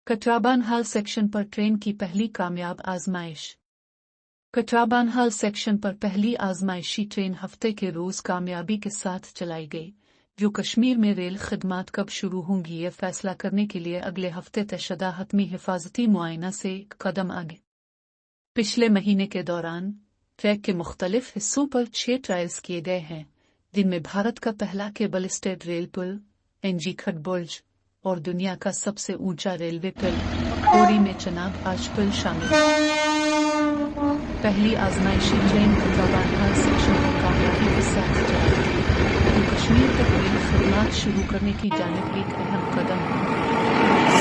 कटराबानहाल section पर train की पहली कामयाब आजमाइश। कटराबानहाल सेक्शन पर पहली आजमाइशी ट्रेन हफ्ते के रोज कामयाबी के साथ चलाई गई। जो कश्मीर में रेल खदमात कब शुरू होंगी ये फैसला करने के लिए अगले हफ्ते तयशुदा हतमी हिफाजती मुआयना से एक कदम आगे। पिछले महीने के दौरान ट्रैक के मुख्तलिफ हिस्सों पर 6 ट्रायल्स किए गए हैं, जिनमें भारत का पहला केबल स्टेड रेल पुल एनजी खडबुर्ज और दुनिया का सबसे ऊंचा रेलवे पुल कोरी में चनाब आज पुल शामिल है। पहली आजमाइशी ट्रेन कटराबानहाल सेक्शन पर कामयाबी के साथ चलाई गई, जो कश्मीर तक रेल खदमात शुरू करने की जानिब एक अहम कदम है।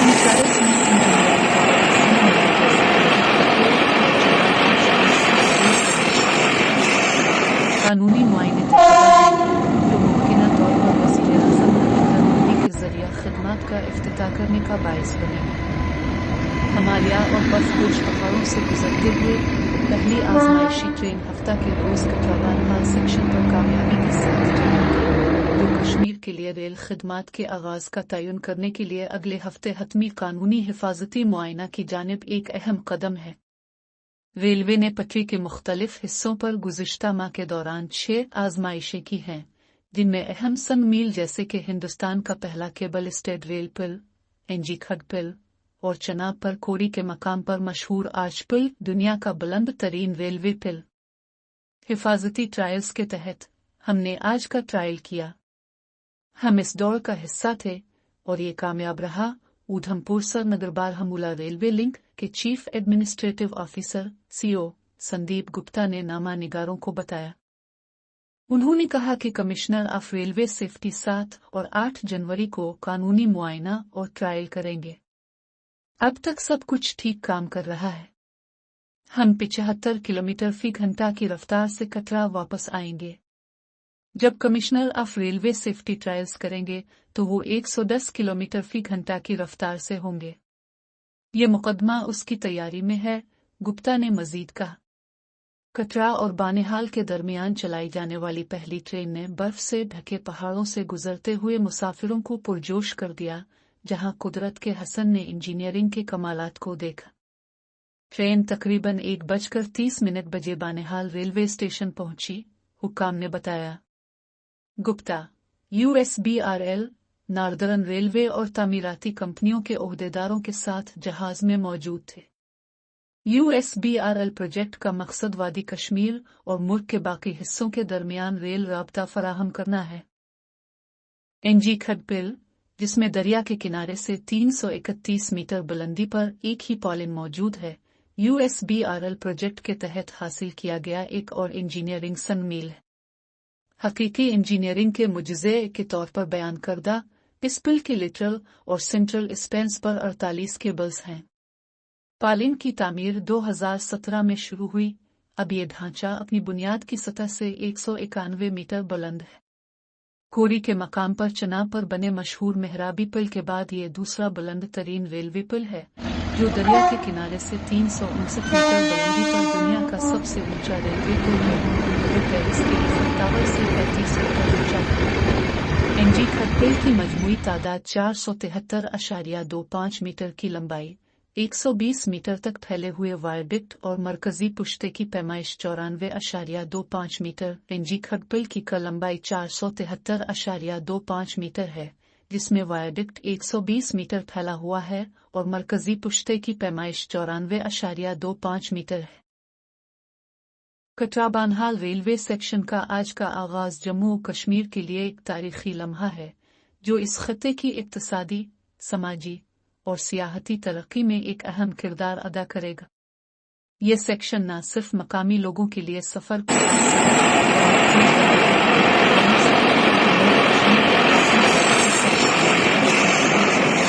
इन ट्रायल्स में इंजीनियरिंग कानूनी मुआयने जो मुमकिना तौर पर वज़ीर-ए-आज़म नरेंद्र मोदी के जरिए खदमात का इफ्तिताह करने का बाइस बनेगा। हिमालय और बर्फपोश पहाड़ों से गुजरते हुए पहली आजमाइशी ट्रेन हफ्ता के रोज कटराबानहाल सेक्शन पर कामयाबी के साथ चलेगी, जो कश्मीर के लिए रेल खदमात के आगाज का तयन करने के लिए अगले हफ्ते हतमी कानूनी हिफाजती मुआयना की जानिब एक अहम कदम है। रेलवे ने पटरी के मुख्तलिफ हिस्सों पर गुज़िश्ता माह के दौरान 6 आजमाइशें की हैं, जिनमें अहम संग मील जैसे कि हिंदुस्तान का पहला केबल स्टेड रेल पुल एनजी खडपुल और चनाब पर कोरी के मकाम पर मशहूर आर्च पुल दुनिया का बुलंद तरीन रेलवे पुल। हिफाजती ट्रायल्स के तहत हमने आज का ट्रायल किया। हम इस दौड़ का हिस्सा थे और ये कामयाब रहा। ऊधमपुर सर नगर बारहमूला रेलवे लिंक के chief administrative officer CO Sandeep Gupta ने नामा निगारों को बताया। उन्होंने कहा कि कमिश्नर ऑफ रेलवे सेफ्टी 7 और 8 जनवरी को कानूनी मुआयना और ट्रायल करेंगे। अब तक सब कुछ ठीक काम कर रहा है। हम 75 किलोमीटर फी घंटा की रफ्तार से कटरा वापस आएंगे। जब commissioner of railway safety trials करेंगे तो वो 110 किलोमीटर फी घंटा की रफ्तार से होंगे। ये मुकदमा उसकी तैयारी में है, गुप्ता ने मजीद कहा। कटरा और बानिहाल के दरमियान चलाई जाने वाली पहली ट्रेन ने बर्फ से ढके पहाड़ों से गुजरते हुए मुसाफिरों को पुरजोश कर दिया, जहां कुदरत के हसन ने इंजीनियरिंग के कमालात को देखा। ट्रेन तकरीबन 1:30 बजे बानिहाल रेलवे स्टेशन पहुंची, हुक्काम ने बताया। गुप्ता यूएसबीआरएल, नार्दर्न रेलवे और तामीराती कंपनियों के ओहदेदारों के साथ जहाज में मौजूद थे। यूएसबीआरएल प्रोजेक्ट का मकसद वादी कश्मीर और मुल्क के बाकी हिस्सों के दरमियान रेल राब्ता फराहम करना है। एनजी खडपुल, जिसमें दरिया के किनारे से 331 मीटर बुलंदी पर एक ही पॉलिन मौजूद है, यूएसबीआरएल प्रोजेक्ट के तहत हासिल किया गया एक और इंजीनियरिंग सनमील है। हकीकी इंजीनियरिंग के मुजज़े के तौर पर बयान करदा इस पुल के लिटरल और सेंट्रल स्पेंस पर 48 केबल्स हैं। पालिन की तामीर 2017 में शुरू हुई। अब ये ढांचा अपनी बुनियाद की सतह से 191 मीटर बुलंद है। कोरी के मकाम पर चनाब पर बने मशहूर मेहराबी पुल के बाद ये दूसरा बुलंद तरीन रेलवे पुल है, जो दरिया के किनारे से 359 मीटर बुलंदी पर दुनिया का सबसे ऊंचा रेलवे पुल है, जो पेरिस के ईफिल टावर से 35 मीटर ऊंचा है। एनजी खडपुल की मजमूई तादाद 473.25 मीटर की लंबाई, 120 मीटर तक फैले हुए वायरडक्ट और मरकजी पुश्ते की पैमाइश 94.25 मीटर। एनजी खडपुल की कुल लंबाई 473.25 मीटर है, जिसमें वायरडक्ट 120 मीटर फैला हुआ है और मरकजी पुश्ते की पैमाइश 94.25 मीटर है। कटराबानहाल रेलवे सेक्शन का आज का आगाज जम्मू और कश्मीर के लिए एक तारीखी लम्हा है, जो इस खत्ते की इक्तिसादी, समाजी और सियाहती तरक्की में एक अहम किरदार अदा करेगा। ये सेक्शन न सिर्फ मकामी लोगों के लिए सफर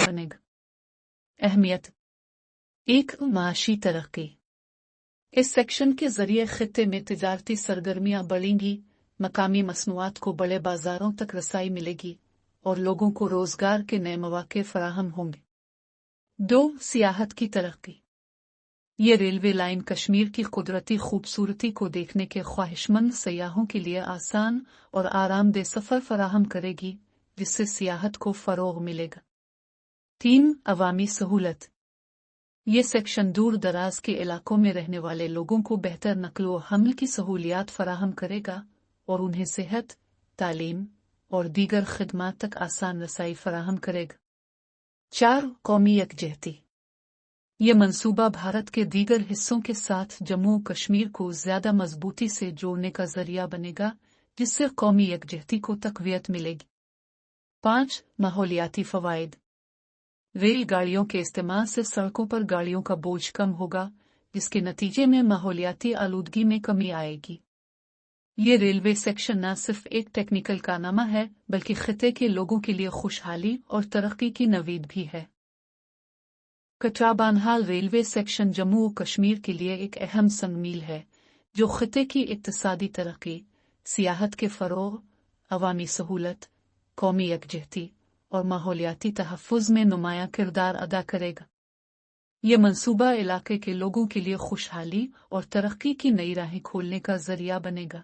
बनेगा। अहमियत: एक माशी तरक्की। इस सेक्शन के जरिए खित्ते में तिजारती सरगर्मियां बढ़ेंगी, मकामी मसनूआत को बड़े बाजारों तक रसाई मिलेगी और लोगों को रोजगार के नए मौके फराहम होंगे। 2. सियाहत की तरक्की। ये रेलवे लाइन कश्मीर की कुदरती खूबसूरती को देखने के ख्वाहिशमंद सयाहों के लिए आसान और आरामदेह सफर फराहम करेगी, जिससे सियाहत को फरोग मिलेगा। 3. अवामी सहूलत। یہ سیکشن دور دراز کے علاقوں میں رہنے والے لوگوں کو بہتر نقل و حمل کی سہولیات فراہم کرے گا اور انہیں صحت، تعلیم اور دیگر خدمات تک آسان رسائی فراہم کرے گا۔ 4. قومی یکجہتی۔ یہ منصوبہ بھارت کے دیگر حصوں کے ساتھ جموں و کشمیر کو زیادہ مضبوطی سے جوڑنے کا ذریعہ بنے گا، جس سے قومی یکجہتی کو تقویت ملے گی۔ 5. ماحولیاتی فوائد۔ ریل گاڑیوں کے استعمال سے سڑکوں پر گاڑیوں کا بوجھ کم ہوگا، جس کے نتیجے میں ماحولیاتی آلودگی میں کمی آئے گی۔ یہ ریلوے سیکشن نہ صرف ایک ٹیکنیکل کارنامہ ہے بلکہ خطے کے لوگوں کے لیے خوشحالی اور ترقی کی نوید بھی ہے۔ کٹرا بانہال ریلوے سیکشن جموں و کشمیر کے لیے ایک اہم سنگ میل ہے، جو خطے کی اقتصادی ترقی، سیاحت کے فروغ، عوامی سہولت، قومی یکجہتی اور ماحولیاتی تحفظ میں نمایاں کردار ادا کرے گا۔ یہ منصوبہ علاقے کے لوگوں کے لیے خوشحالی اور ترقی کی نئی راہیں کھولنے کا ذریعہ بنے گا۔